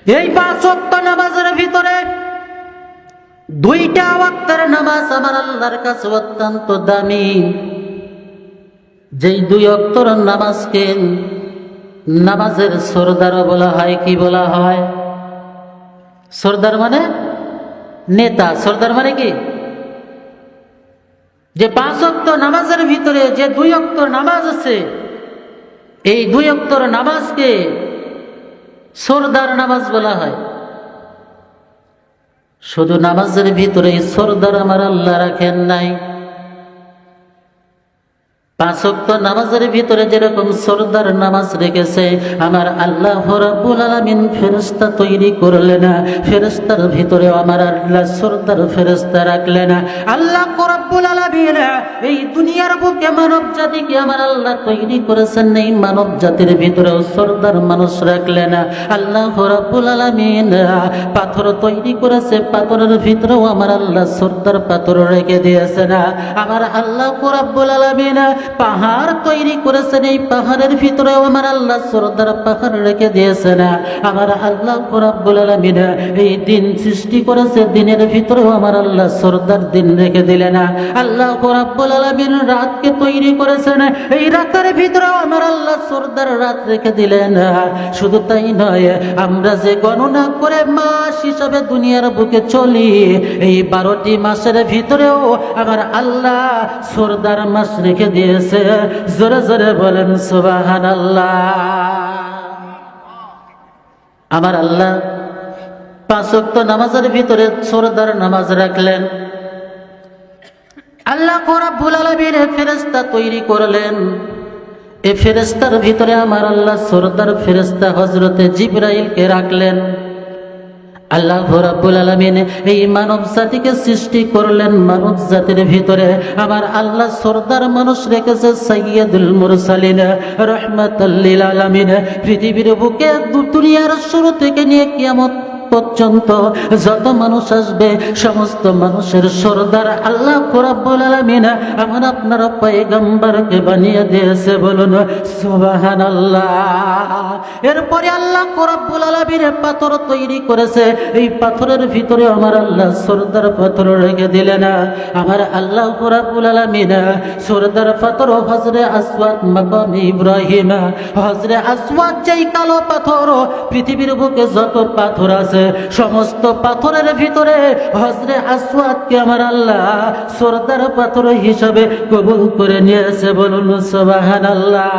এই 5 ওয়াক্ত নামাজের ভিতরে দুইটা ওয়াক্তের নামাজ আমার আল্লাহর কাছে অত্যন্ত দামি। যেই 2 ওয়াক্তের নামাজকে নামাজের সরদার বলা হয়। কি বলা হয়? সরদার মানে নেতা। সরদার মানে কি? যে 5 ওয়াক্ত নামাজের ভিতরে যে 2 ওয়াক্ত নামাজ আছে, এই 2 ওয়াক্তের নামাজকে সরদার নামাজ বলা হয়। শুধু নামাজের ভিতরে সরদার আমার আল্লাহ রাখেন নাই। 5 ওয়াক্ত নামাজের ভিতরে যেরকম সরদার নামাজ রেখেছে, আমার আল্লাহ রাব্বুল আলামিন ফেরেশতা তৈরি করলেন। ফেরেশতার ভিতরে আমার আল্লাহ সরদার ফেরেশতা রাখলেন। আল্লাহ রাব্বুল আলামিন এই দুনিয়ার বুকে মানব জাতিকে আমার আল্লাহ তৈরি করেছেন, এই মানব জাতির ভিতরেও সরদার মানুষ রাখলেন। আল্লাহ রাব্বুল আলামিন পাথর তৈরি করেছে, পাথরের ভিতরেও আমার আল্লাহ সরদার পাথর রেখে দিয়েছেন। আমার আল্লাহ রাব্বুল আলামিন পাহাড় তৈরি করেছেন, এই পাহাড়ের ভিতরেও আমার আল্লাহ সরদার পাহাড় রেখে দিয়েছেন। আমার আল্লাহ রাব্বুল আলামিন এই দিন সৃষ্টি করেছে, দিনের ভিতরেও আমার আল্লাহ সরদার দিন রেখে দিলেন। আল্লাহ রাব্বুল আলামিন রাতকে তৈরি করেছেন, এই রাতের ভিতরেও আমার আল্লাহ সরদার রাত রেখে দিলেন। শুধু তাই নয়, আমরা যে গণনা করে মাস হিসাবে দুনিয়ার বুকে চলি, এই 12টি মাসের ভিতরেও আমার আল্লাহ সরদার মাস রেখে দিয়েছে। জোরে জোরে বলেন সুবহানাল্লাহ। আমার আল্লাহ 5 ওয়াক্ত নামাজের ভিতরে সরদার নামাজ রাখলেন। আল্লাহ রাব্বুল আলামিন ফেরেশতা তৈরি করলেন। এই ফেরেশতার ভিতরে আমার আল্লাহ সরদার ফেরেশতা হযরতে জিবরাইলকে রাখলেন। আল্লাহ রাব্বুল আলামিন এই মানব জাতিকে সৃষ্টি করলেন, মানব জাতির ভিতরে আমার আল্লাহ সরদার মানুষ রেখেছে সাইয়্যিদুল মুরসালিন রাহমাতাল লিল আলামিন। পৃথিবীর বুকে দুনিয়ার শুরু থেকে নিয়ে কিয়ামত পর্যন্ত যত মানুষ আসবে, সমস্ত মানুষের সরদার আল্লাহ রাব্বুল আলামিন আমার আপনার পয়গম্বরকে বানিয়ে দিয়েছে। বলুন সুবহানাল্লাহ। এরপরে আল্লাহ রাব্বুল আলামিন পাথর তৈরি করেছে, এই পাথরের ভিতরে আমার আল্লাহ সরদার পাথর রেখে দিলেন। আমার আল্লাহ রাব্বুল আলামিন সরদার পাথর হজরে আসওয়াদ মাকাম ইব্রাহিম, হজরে আসওয়াদ যেই কালো পাথর, পৃথিবীর বুকে যত পাথর আছে সমস্ত পাথরের ভিতরে হজরে আসওয়াদকে আমার আল্লাহ সরদার পাথর হিসাবে কবুল করে নিয়েছে। বলুন সুবহানাল্লাহ।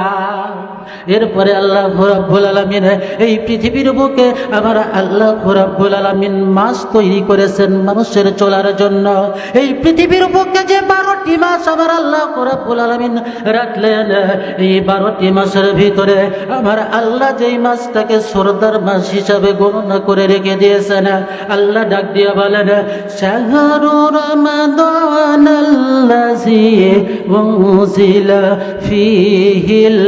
এরপরে আল্লাহ রাব্বুল আলামিন এই পৃথিবীর বুকে আমার আল্লাহ রাব্বুল আলামিন মাস তৈরি করেছেন মানুষের চলার জন্য। এই পৃথিবীর বুকে যে 12টি মাস আমার আল্লাহ রাব্বুল আলামিন রাখলেন, এই 12টি মাসের ভিতরে আমার আল্লাহ যেই মাসটাকে সরদার মাস হিসাবে গণনা করে রেখে দিয়েছেন, আল্লাহ ডাক দিয়ে বলেন শাহরু রমাদানাল্লাযী উনজিলা ফীহিল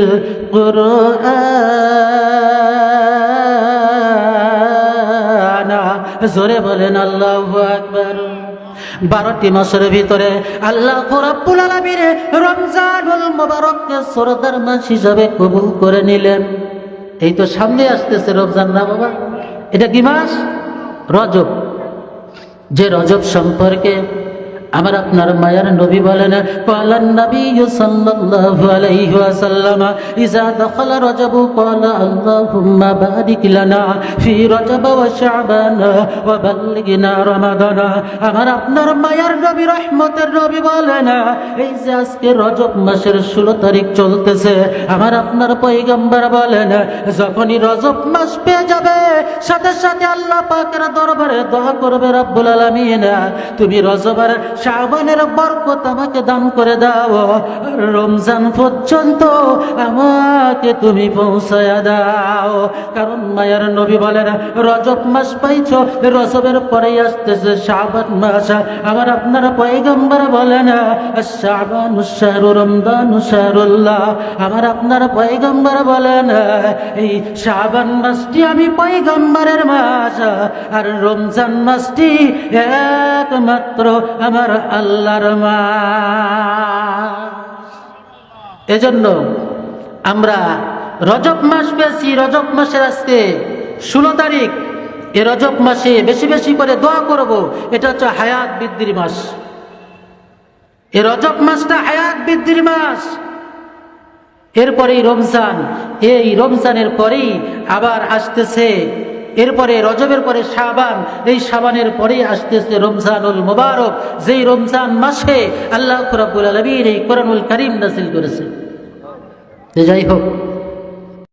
কুরআন। জোরে বলেন আল্লাহু আকবার। 12টি মাসের ভিতরে আল্লাহ রাব্বুল আলামিন রমজানুল মুবারককে সরদার মাস হিসাবে কবুল করে নিলেন। এই তো সামনে আসতেছে রমজান না বাবা? এটা কি মাস? রজব। যে রজব সম্পর্কে আমার আপনার মায়ার নবী বলেন ক্বালান নবী সাল্লাল্লাহু আলাইহি ওয়াসাল্লাম ইযা দাখালা রজব ক্বালা আল্লাহুম্মা বারিক লানা ফি রজব ওয়া শাবান ওয়া বাল্লিগনা রমাদান। আমার আপনার মায়ার নবী রহমতের নবী বলেন এই যে আজকে রজব মাসের 16 তারিখ চলতেছে, আমার আপনার পয়গম্বর বলেন যখনই রজব মাস পেয়ে যাবে সাথে সাথে আল্লাহ পাকের দরবারে দোয়া করবে রব্বুল আলামিন তুমি রজবের শাবানের বরকত আমাকে দান করে দাও, রমজান পর্যন্ত আমাকে তুমি পৌঁছায়া দাও। কারণ মায়ার নবী বলেন রজব মাস পাইছো, রজবের পরেই আসতেছে শাবান মাস। আমার আপনার পয়গম্বর বলেন শাবানু শাহরু রমজানু শাহরুল্লাহ। আমার আপনার পয়গম্বর বলেন এই শাবান মাসটি আমি পয়গম্বরের মাস, আর রমজান মাসটি একমাত্র আমার আল্লাহর মাস। এজন্য আমরা রজব মাস পেয়েছি। রজব মাসের আজকে 16 তারিখ। এ রজব মাসে বেশি বেশি করে দোয়া করব। এটা হচ্ছে হায়াত বৃদ্ধির মাস। এ রজব মাসটা হায়াত বৃদ্ধির মাস। এরপরেই রমজান, এই রমজানের পরেই আবার আসতেছে, এরপরে রজবের পরে শাবান, এই শাবানের পরেই আসতেছে রমজানুল মুবারক, যেই রমজান মাসে আল্লাহ রাব্বুল আলামিন এই কোরআনুল কারীম নাযিল করেছে। যাই হোক,